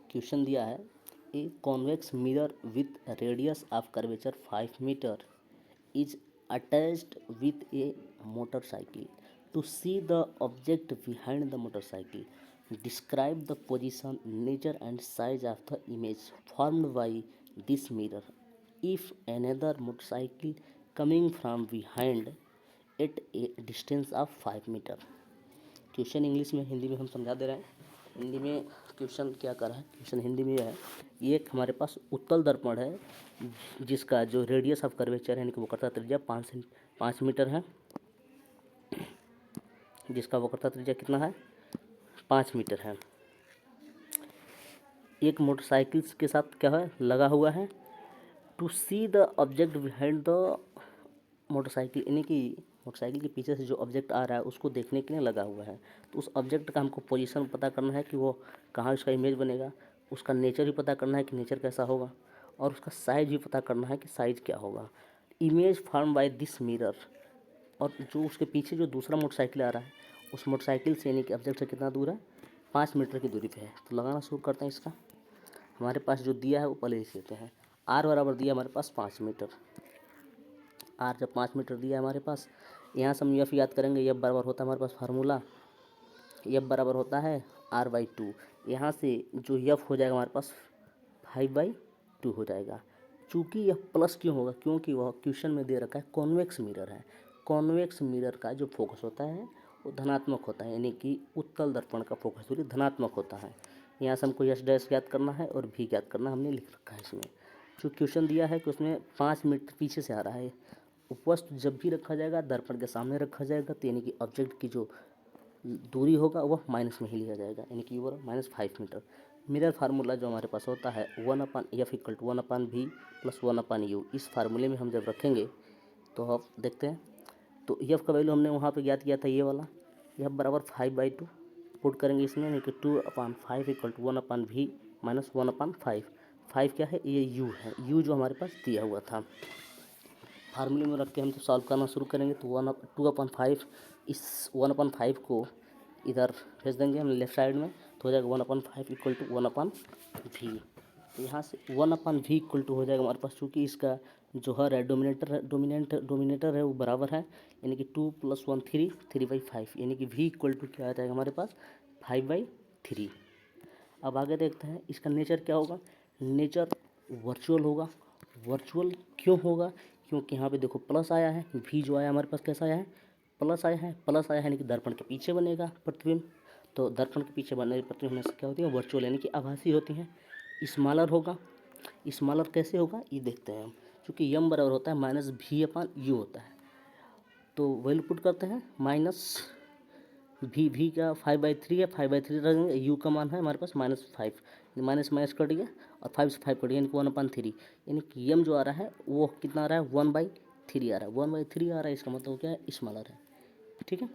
Question दिया है a convex mirror with radius of curvature 5 metre is attached with a motorcycle to see the object behind the motorcycle describe the position nature and size of the image formed by this mirror if another motorcycle coming from behind at a distance of 5 metre. Question English में, हिंदी में हम समझा दे रहे हैं। हिंदी में question क्या कर रहा है, क्वेश्चन हिंदी में है, ये एक हमारे पास उत्तल दर्पण है जिसका जो रेडियस ऑफ कर्वेचर है यानी कि वक्रता त्रिज्या 5 मीटर है, जिसका वक्रता त्रिज्या कितना है 5 मीटर है। एक मोटरसाइकिल के साथ क्या है लगा हुआ है, to see the object behind the motorcycle यानी कि मोटरसाइकिल के पीछे से जो ऑब्जेक्ट आ रहा है उसको देखने के लिए लगा हुआ है। तो उस ऑब्जेक्ट का हमको पोजीशन पता करना है कि वो कहाँ उसका इमेज बनेगा, उसका नेचर भी पता करना है कि नेचर कैसा होगा, और उसका साइज भी पता करना है कि साइज क्या होगा। Image form by this mirror, और जो उसके पीछे जो दूसरा मोटरसाइकिल आ रहा है उस मोटरसाइकिल से यानी कि ऑब्जेक्ट से कितना दूर है 5 मीटर की दूरी पे है। तो लगाना शुरू करते हैं इसका। हमारे पास जो दिया है वो पहले लिख लेते हैं। आर बराबर दिया हमारे पास 5 मीटर। आर जब 5 मीटर दिया है हमारे पास, यहाँ से हम एफ याद करेंगे। एफ बराबर होता है हमारे पास फार्मूला, एफ बराबर होता है r/2। यहाँ से जो एफ हो जाएगा हमारे पास 5/2 हो जाएगा। चूँकि यह प्लस क्यों होगा, क्योंकि वह क्वेश्चन में दे रखा है कॉन्वेक्स मिरर है। कॉन्वेक्स मिरर का जो फोकस होता है वो धनात्मक होता है, यानी कि उत्तल दर्पण का फोकस दूरी धनात्मक होता है। यहाँ से हमको यस डैश याद करना है और भी याद करना हमने लिख रखा है इसमें। जो क्वेश्चन दिया है कि उसमें 5 मीटर पीछे से आ रहा है, वस्तु जब भी रखा जाएगा दर्पण के सामने रखा जाएगा तो यानी कि ऑब्जेक्ट की जो दूरी होगा वह माइनस में ही लिया जाएगा, यानी कि वो -5 मीटर। मिरर फार्मूला जो हमारे पास होता है 1/f = 1/v + 1/u। इस फार्मूले में हम जब रखेंगे तो आप देखते हैं तो एफ का वैल्यू हमने वहाँ पे ज्ञात किया था, ये वाला एफ बराबर 5/2 पुट करेंगे इसमें, यानी कि 2/5 = 1/v - 1/5। 5 क्या है, ये u है, u जो हमारे पास दिया हुआ था। फार्मूले में रख के हम तो सॉल्व करना शुरू करेंगे तो 2/5, इस 1/5 को इधर भेज देंगे हम लेफ्ट साइड में, तो हो जाएगा 1/5 = 1/v। तो यहाँ से 1/v = हो जाएगा हमारे पास, चूँकि इसका जो हर है डोमिनेटर है वो बराबर है, यानी कि 2 + 1 3, 3/5, यानी कि v = क्या आ जाएगा हमारे पास 5/3। अब आगे देखते हैं इसका नेचर क्या होगा। नेचर वर्चुअल होगा। वर्चुअल क्यों होगा, क्योंकि यहाँ पे देखो प्लस आया है, भी जो आया हमारे पास कैसा आया है प्लस आया है। प्लस आया है यानी कि दर्पण के पीछे बनेगा प्रतिबिंब, तो दर्पण के पीछे बनने प्रतिबिंब हमेशा क्या होती है वर्चुअल, यानी कि आभासी होती हैं। स्मॉलर होगा। स्मॉलर कैसे होगा ये देखते हैं हम, क्योंकि यम बराबर होता है -v/u होता है। तो वैल्यू पुट करते हैं -v का 5/3 है, 5/3 रखेंगे, u का मान है हमारे पास -5, माइनस माइनस कट गया और 5 से 5 कट गया, यानी कि 1/3, यानी कि यम जो आ रहा है वो कितना आ रहा है 1/3 आ रहा है। 1/3 आ रहा है, इसका मतलब क्या है स्मॉलर है। ठीक है।